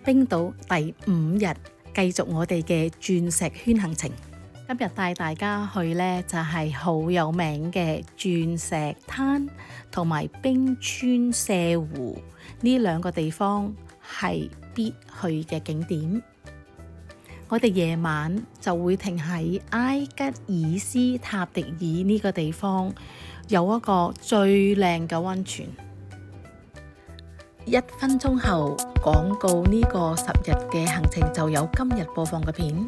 冰島第5日，繼續我哋嘅鑽石圈行程。今日帶大家去呢，就係好有名嘅鑽石灘同埋冰川瀉湖呢兩個地方係必去嘅景點。我哋夜晚就會停喺埃吉爾斯塔迪爾呢個地方，有一個最靚嘅溫泉。1分鐘後廣告，呢個10日嘅行程就有今日播放嘅片。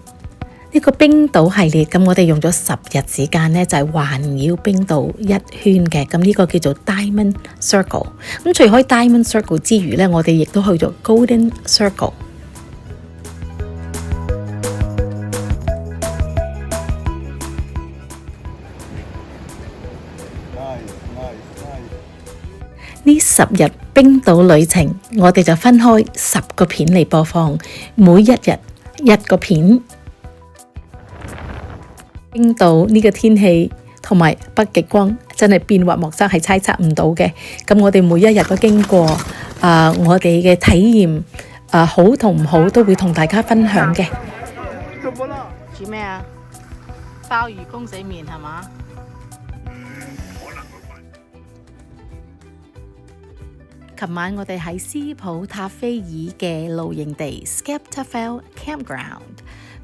呢個冰島系列，咁我哋用咗10日時間呢，就係環繞冰島一圈嘅。咁呢個叫做 Diamond Circle。咁除開 Diamond Circle 之餘呢，我哋亦都去咗 Golden Circle。呢10日冰島旅程，我哋就分開10個片嚟播放，每一日1個片。冰島呢個天氣同埋北極光真係變幻莫測，係猜測唔到嘅。咁我哋每一日都經過我哋嘅體驗，好同唔好都會同大家分享嘅。煮咩啊？鮑魚公仔麵係嘛？琴晚我哋喺斯普塔菲爾嘅露營地 Skeptafell Campground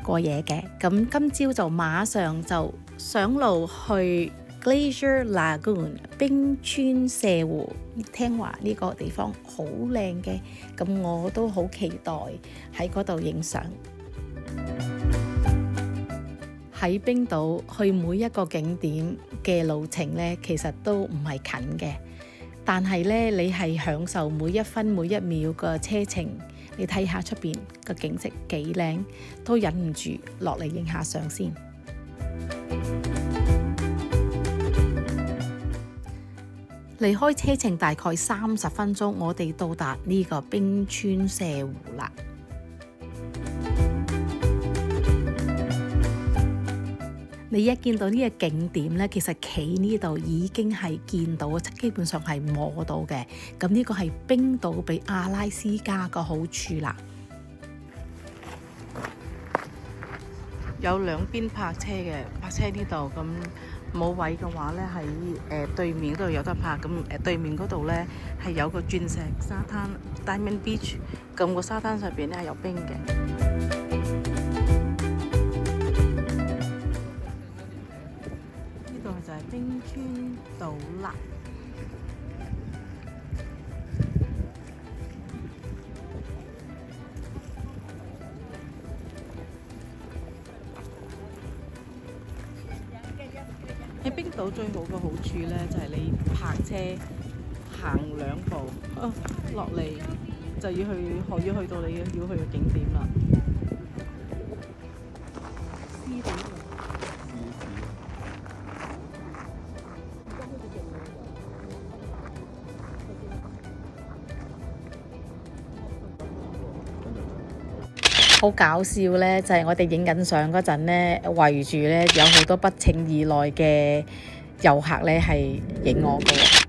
過夜嘅，咁今朝就馬上就上路去 Glacier Lagoon 冰川瀉湖。聽話呢個地方好靚嘅，咁我都好期待喺嗰度影相。喺冰島去每一個景點嘅路程呢，其實都唔係近嘅。但係咧，你係享受每一分每一秒嘅車程。你睇下出邊個景色幾靚，都忍唔住落嚟影下相先。離開車程大概30分鐘，我哋到達呢個冰川瀉湖啦。你一見到呢個景點呢，其實企呢度已經係見到，基本上係摸到嘅。咁呢個係冰島比阿拉斯加個好處啦。有兩邊泊車嘅，泊車呢度咁冇位嘅話呢，喺對面嗰度有得泊。咁對面嗰度呢，係有個鑽石沙灘 Diamond Beach， 咁個沙灘上邊呢係有冰嘅。就係冰川島啦。喺冰島最好嘅好處呢，就係你泊車行2步，落嚟就要去到你要去嘅景點啦。好搞笑呢，就係我哋影緊相嗰陣呢，圍住呢有好多不請而來嘅遊客呢，係影我嘅。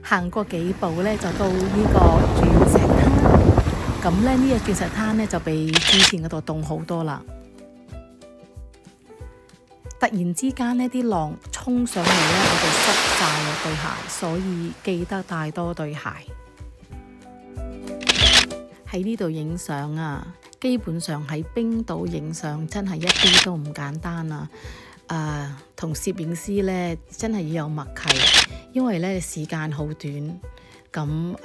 行過幾步呢，就到呢個鑽石灘。咁呢個鑽石灘呢，就比之前嗰度凍好多啦。突然之間呢啲浪衝上嚟呢，我哋濕晒咗對鞋，所以記得帶多對鞋。喺呢度影相啊，基本上喺冰島影相真係一啲都唔簡單啊！同攝影師呢真係要有默契，因為呢時間好短，咁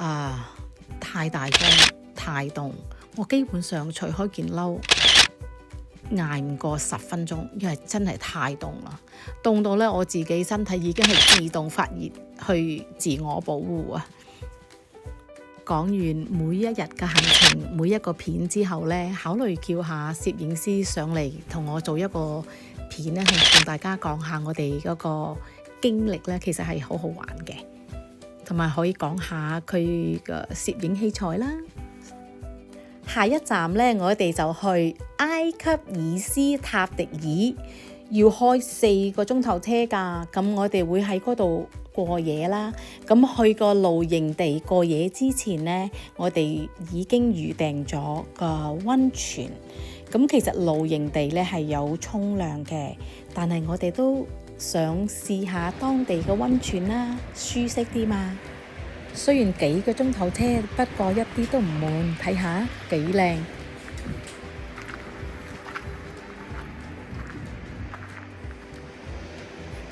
太大風太凍，我基本上除開件褸，捱唔過10分鐘，因為真係太凍啦，凍到咧我自己身體已經係自動發熱去自我保護啊！講完每一日嘅行程，每一個片之後呢，考慮叫下攝影師上嚟同我做一個片呢，去同大家講下我哋嗰個經歷呢，其實係好好玩嘅，同埋可以講下佢嘅攝影器材啦。下一站呢，我哋就去埃吉爾斯塔迪爾。要開4個鐘頭車㗎，咁我哋會喺嗰度過夜啦。咁去個露營地過夜之前呢，我哋已經預訂咗個溫泉。咁其實露營地咧係有沖涼嘅，但係我哋都想試下當地嘅溫泉啦，舒適啲嘛。雖然幾個鐘頭車，不過一啲都唔悶，睇下幾靚。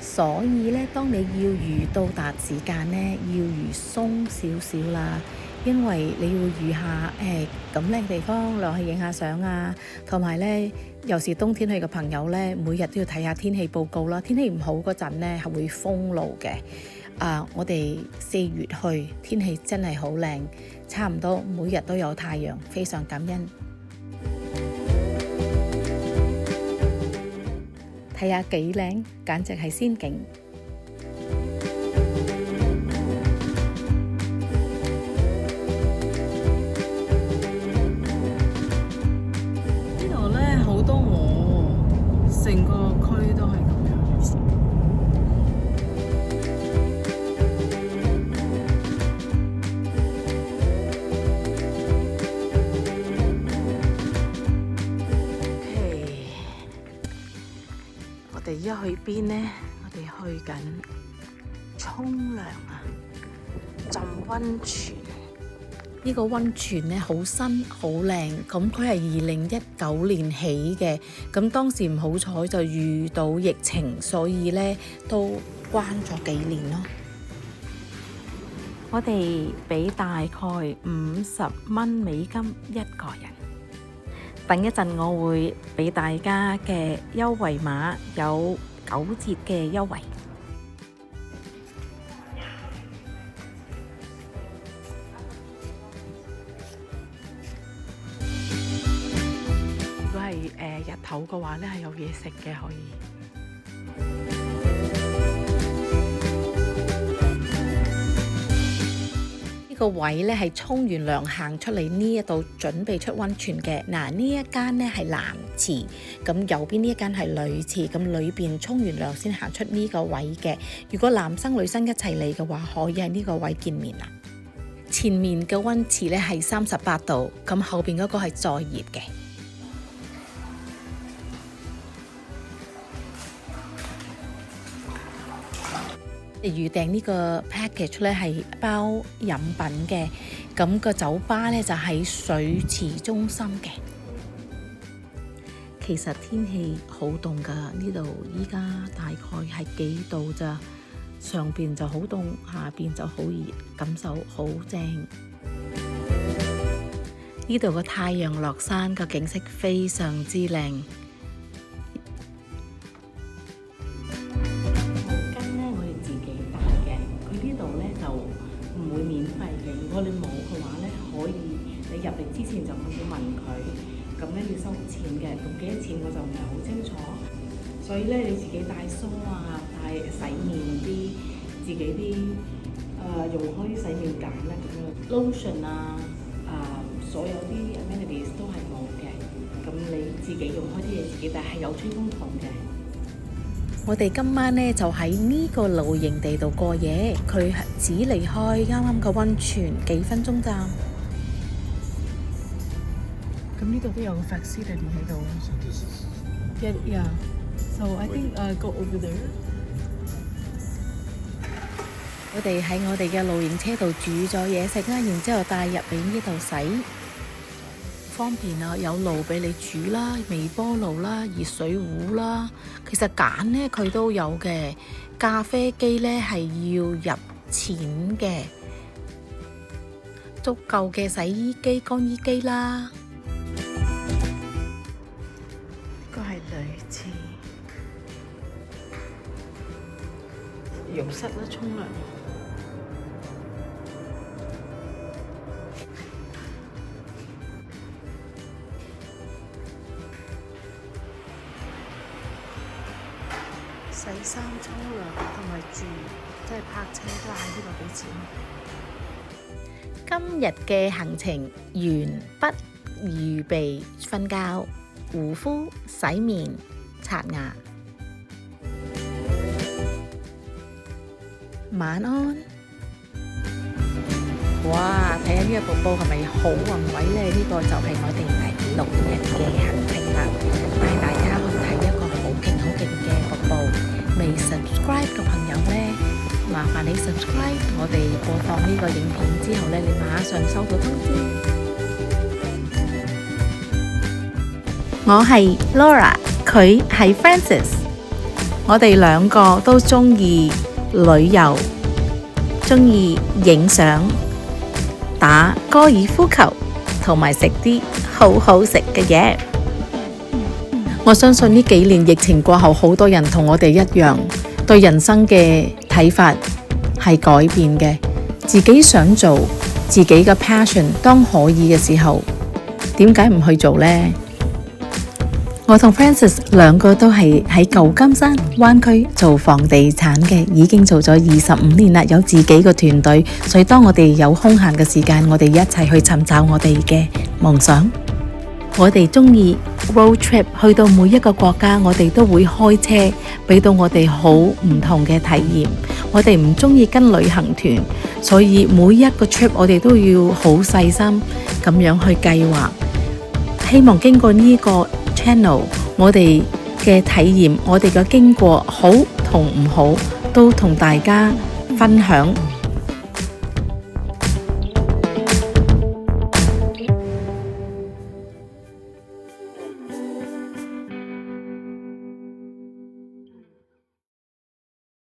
所以咧，當你要預到達時間咧，要預鬆少少啦，因為你要預下咁靚地方落去影下相啊，同埋咧，有時冬天去嘅朋友咧，每日都要睇下天氣報告啦。天氣唔好嗰陣咧，係會封路嘅。我哋4月去，天氣真係好靚，差唔多每日都有太陽，非常感恩。睇下幾靚，簡直係仙境。呢度咧好多鵝，成個區都係咁樣。我哋一去邊呢？我哋去緊沖涼啊，浸溫泉。呢個溫泉咧好新好靚，咁佢係2019年起嘅，咁當時唔好彩就遇到疫情，所以咧都關咗幾年咯。我哋俾大概50蚊美金一個人。等一陣我會俾大家嘅優惠碼有9折嘅優惠。如果係日頭嘅話咧，係有嘢食嘅可以。呢個位咧係沖完涼行出嚟呢一度準備出溫泉嘅。嗱，呢一間咧係男廁，咁右邊呢一間係女廁，咁裏邊沖完涼先行出呢個位嘅。如果男生女生一齊嚟嘅話，可以喺呢個位見面啦。前面嘅溫廁咧係38度，咁後邊嗰個係再熱嘅。預訂呢個 package 咧係包飲品嘅，咁個酒吧咧就喺水池中心嘅。其實天氣好凍㗎，呢度依家大概係幾度咋，上邊就好凍，下邊就好熱，感受好正。呢度個太陽落山個景色非常之靚。唔會免費嘅，如果你冇嘅話咧，可以你入嚟之前就可以問佢，咁咧要收錢嘅，咁幾多錢我就唔係好清楚，所以咧你自己帶梳啊，帶洗面啲，自己啲用開啲洗面揀咧咁樣 lotion 啊，所有啲 amenities 都係冇嘅，咁你自己用開啲嘢自己帶，係有吹風筒嘅。我哋今晚咧就喺呢個露營地度過夜，佢只離開啱啱個溫泉幾分鐘咋。咁呢度都有個 facility 喺度。Yeah, so I think go over there. 我哋喺我哋嘅露營車度煮咗嘢食啦，然之後帶入嚟呢度洗。方便啊，有爐俾你煮啦，微波爐啦，熱水壺啦。其實揀呢佢都有嘅，咖啡機呢係要入錢嘅，足夠嘅洗衣機、乾衣機啦。呢個係女廁，浴室啦，沖涼。洗衫、沖涼同埋住，即係泊車都喺呢度俾錢。今日嘅行程完畢，預備瞓覺、護膚、洗面、刷牙。晚安。哇！睇下呢個瀑布係咪好宏偉呢？呢個就係我哋第6日嘅行程啦，帶大家去睇一個好勁嘅瀑布。未 subscribe 嘅朋友呢，麻煩你 subscribe。我哋播放呢個影片之後呢，你馬上收到通知。我係 Laura， 佢係 Francis。我哋兩個都中意旅遊，中意影相、打高爾夫球同埋食啲好好食嘅嘢。我相信呢幾年疫情過後，好多人同我哋一樣，對人生嘅睇法係改變嘅。自己想做自己嘅 passion， 當可以嘅時候，點解唔去做呢？我同 Francis 兩個都係喺舊金山灣區做房地產嘅，已經做咗25年啦，有自己嘅團隊，所以當我哋有空閒嘅時間，我哋一齊去尋找我哋嘅夢想。我哋中意 road trip， 去到每一個國家，我哋都會開車，俾到我哋好唔同嘅體驗。我哋唔中意跟旅行團，所以每一個 trip 我哋都要好細心咁樣去計劃。希望經過呢個 channel， 我哋嘅體驗，我哋嘅經過好同唔好，都同大家分享。